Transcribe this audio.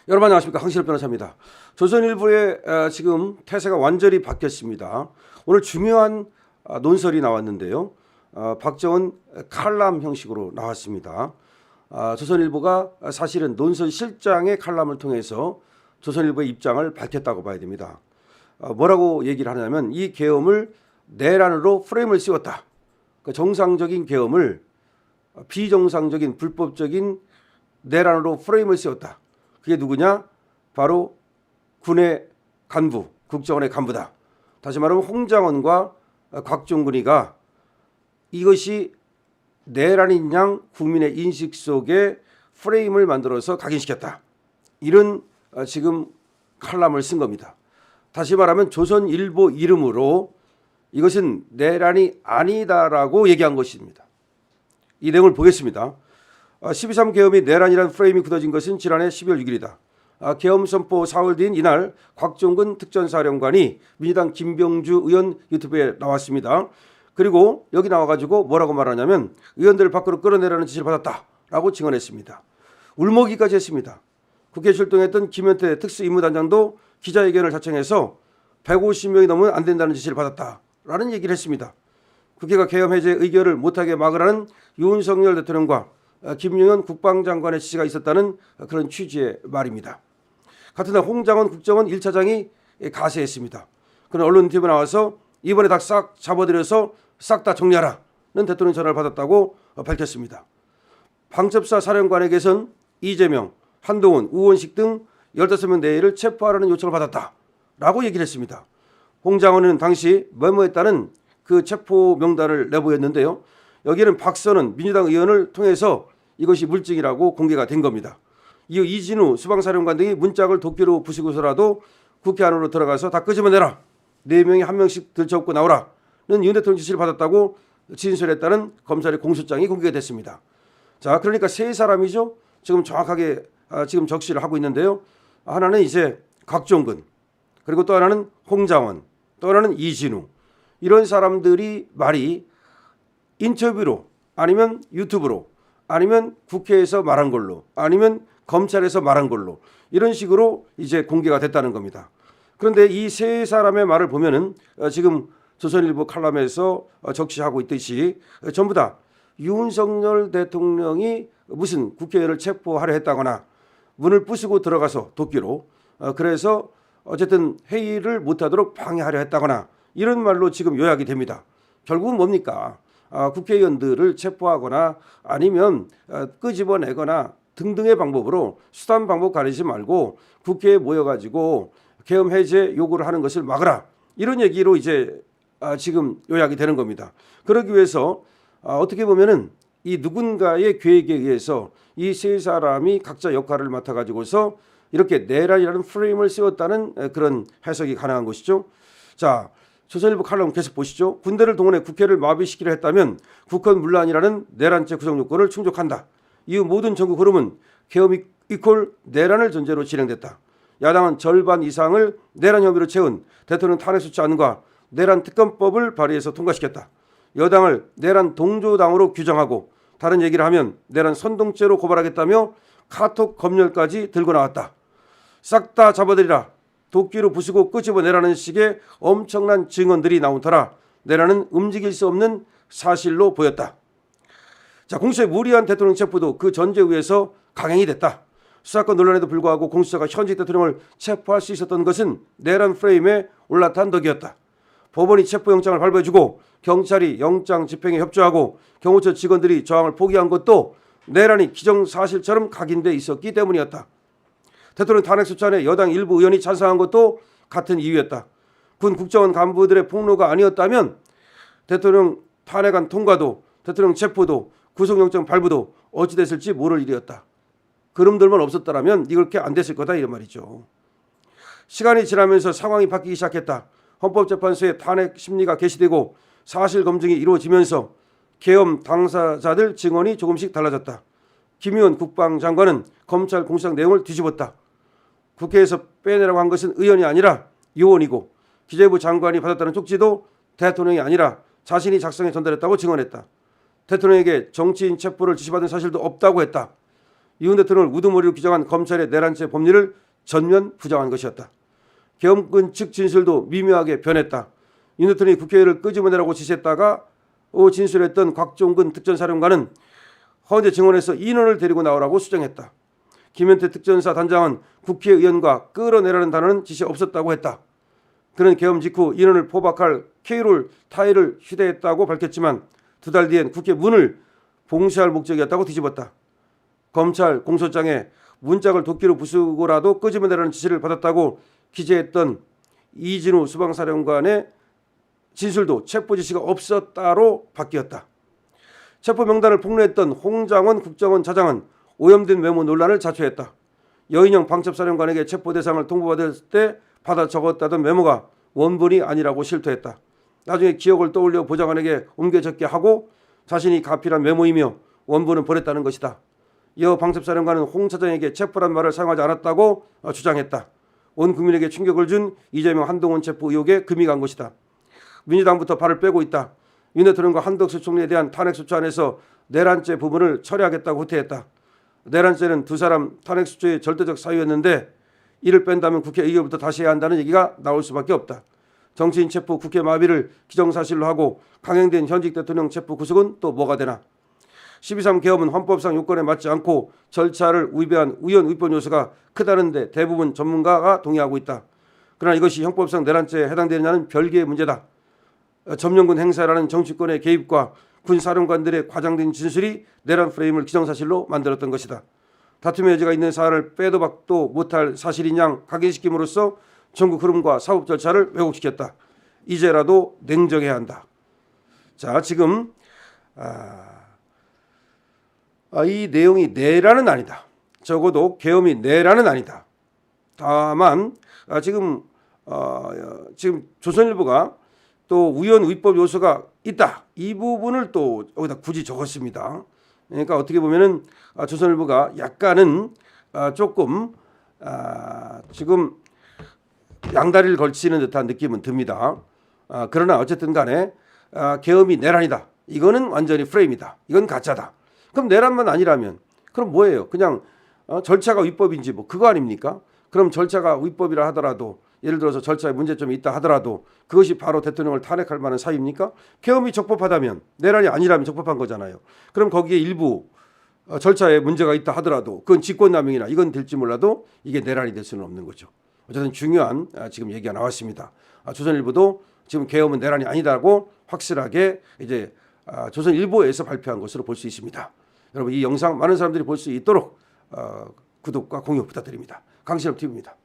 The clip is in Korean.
여러분 안녕하십니까, 황실업 변호사입니다. 조선일보의 지금 태세가 완전히 바뀌었습니다. 오늘 중요한 논설이 나왔는데요. 박정은 칼럼 형식으로 나왔습니다. 조선일보가 사실은 논설 실장의 칼럼을 통해서 조선일보의 입장을 밝혔다고 봐야 됩니다. 뭐라고 얘기를 하냐면 이 계엄을 내란으로 프레임을 씌웠다. 그 정상적인 계엄을 비정상적인 불법적인 내란으로 프레임을 씌웠다. 그게 누구냐? 바로 군의 간부, 국정원의 간부다. 다시 말하면 홍장원과 곽종근이가 이것이 내란인 양 국민의 인식 속에 프레임을 만들어서 각인시켰다. 이런 지금 칼럼을 쓴 겁니다. 다시 말하면 조선일보 이름으로 이것은 내란이 아니다라고 얘기한 것입니다. 이 내용을 보겠습니다. 12.3 계엄이 내란이라는 프레임이 굳어진 것은 지난해 12월 6일이다. 계엄 선포 4월 뒤인 이날 곽종근 특전사령관이 민주당 김병주 의원 유튜브에 나왔습니다. 그리고 여기 나와가지고 뭐라고 말하냐면 의원들을 밖으로 끌어내라는 지시를 받았다라고 증언했습니다. 울먹이까지 했습니다. 국회 출동했던 김현태 특수임무단장도 기자회견을 자청해서 150명이 넘으면 안 된다는 지시를 받았다라는 얘기를 했습니다. 국회가 계엄 해제 의결을 못하게 막으라는 윤석열 대통령과 김용현 국방장관의 지시가 있었다는 그런 취지의 말입니다. 같은 날 홍장원 국정원 1차장이 가세했습니다. 그는 언론 TV에 나와서 이번에 다 싹 잡아들여서 싹 다 정리하라는 대통령 전화를 받았다고 밝혔습니다. 방첩사 사령관에게선 이재명, 한동훈, 우원식 등 15명 내외를 체포하라는 요청을 받았다라고 얘기를 했습니다. 홍장원은 당시 메모했다는 그 체포 명단을 내보였는데요. 여기에는 박선은 민주당 의원을 통해서 이것이 물증이라고 공개가 된 겁니다. 이후 이진우 수방사령관 등이 문짝을 도끼로 부수고서라도 국회 안으로 들어가서 다 끄집어내라. 4명이 1명씩 들쳐업고 나오라는 윤 대통령 지시를 받았다고 진술했다는 검찰의 공소장이 공개가 됐습니다. 자, 그러니까 세 사람이죠. 지금 정확하게 지금 적시를 하고 있는데요. 하나는 이제 곽종근, 그리고 또 하나는 홍장원, 또 하나는 이진우. 이런 사람들이 말이 인터뷰로 아니면 유튜브로 아니면 국회에서 말한 걸로 아니면 검찰에서 말한 걸로 이런 식으로 이제 공개가 됐다는 겁니다. 그런데 이 세 사람의 말을 보면은 지금 조선일보 칼럼에서 적시하고 있듯이 전부 다 윤석열 대통령이 무슨 국회의원을 체포하려 했다거나 문을 부수고 들어가서 도끼로 그래서 어쨌든 회의를 못하도록 방해하려 했다거나 이런 말로 지금 요약이 됩니다. 결국은 뭡니까? 국회의원들을 체포하거나 아니면 끄집어내거나 등등의 방법으로 수단 방법 가리지 말고 국회에 모여가지고 계엄 해제 요구를 하는 것을 막으라. 이런 얘기로 이제 지금 요약이 되는 겁니다. 그러기 위해서 어떻게 보면은 이 누군가의 계획에 의해서 이 세 사람이 각자 역할을 맡아가지고서 이렇게 내란이라는 프레임을 씌웠다는 그런 해석이 가능한 것이죠. 자, 조선일보 칼럼 계속 보시죠. 군대를 동원해 국회를 마비시키려 했다면 국헌 문란이라는 내란죄 구성 요건을 충족한다. 이후 모든 전국 흐름은 계엄 이퀄 내란을 전제로 진행됐다. 야당은 절반 이상을 내란 혐의로 채운 대통령 탄핵소추안과 내란 특검법을 발의해서 통과시켰다. 여당을 내란 동조당으로 규정하고 다른 얘기를 하면 내란 선동죄로 고발하겠다며 카톡 검열까지 들고 나왔다. 싹 다 잡아들이라. 도끼로 부수고 끄집어내라는 식의 엄청난 증언들이 나온 터라 내란은 움직일 수 없는 사실로 보였다. 자, 공수처의 무리한 대통령 체포도 그 전제에 의해서 강행이 됐다. 수사권 논란에도 불구하고 공수처가 현직 대통령을 체포할 수 있었던 것은 내란 프레임에 올라탄 덕이었다. 법원이 체포영장을 발부해주고 경찰이 영장 집행에 협조하고 경호처 직원들이 저항을 포기한 것도 내란이 기정사실처럼 각인돼 있었기 때문이었다. 대통령 탄핵소추안에 여당 일부 의원이 찬성한 것도 같은 이유였다. 군 국정원 간부들의 폭로가 아니었다면 대통령 탄핵안 통과도 대통령 체포도 구속영장 발부도 어찌 됐을지 모를 일이었다. 그름들만 없었다면 이렇게 안 됐을 거다 이런 말이죠. 시간이 지나면서 상황이 바뀌기 시작했다. 헌법재판소의 탄핵 심리가 개시되고 사실 검증이 이루어지면서 계엄 당사자들 증언이 조금씩 달라졌다. 김의원 국방장관은 검찰 공소장 내용을 뒤집었다. 국회에서 빼내라고 한 것은 의원이 아니라 요원이고 기재부 장관이 받았다는 쪽지도 대통령이 아니라 자신이 작성해 전달했다고 증언했다. 대통령에게 정치인 체포를 지시받은 사실도 없다고 했다. 이훈 대통령을 우두머리로 규정한 검찰의 내란죄 법리를 전면 부정한 것이었다. 계엄군 측 진술도 미묘하게 변했다. 윤 대통령이 국회를 끄집어내라고 지시했다가 진술했던 곽종근 특전사령관은 헌재 증언에서 인원을 데리고 나오라고 수정했다. 김현태 특전사 단장은 국회의원과 끌어내라는 단어는 지시 없었다고 했다. 그는 계엄 직후 인원을 포박할 K롤 타일을 휴대했다고 밝혔지만 2달 뒤엔 국회 문을 봉쇄할 목적이었다고 뒤집었다. 검찰 공소장에 문짝을 도끼로 부수고라도 끄집어내라는 지시를 받았다고 기재했던 이진우 수방사령관의 진술도 체포 지시가 없었다로 바뀌었다. 체포 명단을 폭로했던 홍장원 국정원 차장은 오염된 메모 논란을 자초했다. 여인영 방첩사령관에게 체포 대상을 통보받을 때 받아 적었다던 메모가 원본이 아니라고 실토했다. 나중에 기억을 떠올려 보좌관에게 옮겨 적게 하고 자신이 가필한 메모이며 원본은 버렸다는 것이다. 이어 방첩사령관은 홍 차장에게 체포란 말을 사용하지 않았다고 주장했다. 온 국민에게 충격을 준 이재명 한동훈 체포 의혹에 금이 간 것이다. 민주당부터 발을 빼고 있다. 윤 대통령과 한덕수 총리에 대한 탄핵소추안에서 내란죄 부분을 처리하겠다고 후퇴했다. 내란죄는 두 사람 탄핵소추의 절대적 사유였는데 이를 뺀다면 국회 의결부터 다시 해야 한다는 얘기가 나올 수밖에 없다. 정치인 체포 국회 마비를 기정사실로 하고 강행된 현직 대통령 체포 구속은 또 뭐가 되나. 12.3 계엄은 헌법상 요건에 맞지 않고 절차를 위배한 우연 위법 요소가 크다는 데 대부분 전문가가 동의하고 있다. 그러나 이것이 형법상 내란죄에 해당되느냐는 별개의 문제다. 점령군 행사라는 정치권의 개입과 군 사령관들의 과장된 진술이 내란 프레임을 기정사실로 만들었던 것이다. 다툼의 여지가 있는 사안을 빼도 박도 못할 사실인 양 각인시킴으로써 전국 흐름과 사법 절차를 왜곡시켰다. 이제라도 냉정해야 한다. 자, 지금 이 내용이 내란은 아니다. 적어도 계엄이 내란은 아니다. 다만 지금 조선일보가 또 우연 위법 요소가 있다. 이 부분을 또 여기다 굳이 적었습니다. 그러니까 어떻게 보면은 조선일보가 약간은 조금 지금 양다리를 걸치는 듯한 느낌은 듭니다. 그러나 어쨌든 간에 계엄이 내란이다. 이거는 완전히 프레임이다. 이건 가짜다. 그럼 내란만 아니라면 그럼 뭐예요? 그냥 절차가 위법인지 뭐 그거 아닙니까? 그럼 절차가 위법이라 하더라도 예를 들어서 절차에 문제점이 있다 하더라도 그것이 바로 대통령을 탄핵할 만한 사유입니까? 계엄이 적법하다면 내란이 아니라면 적법한 거잖아요. 그럼 거기에 일부 절차에 문제가 있다 하더라도 그건 직권남용이나 이건 될지 몰라도 이게 내란이 될 수는 없는 거죠. 어쨌든 중요한 지금 얘기가 나왔습니다. 조선일보도 지금 계엄은 내란이 아니다고 확실하게 이제 조선일보에서 발표한 것으로 볼 수 있습니다. 여러분 이 영상 많은 사람들이 볼 수 있도록 구독과 공유 부탁드립니다. 강신업 TV입니다.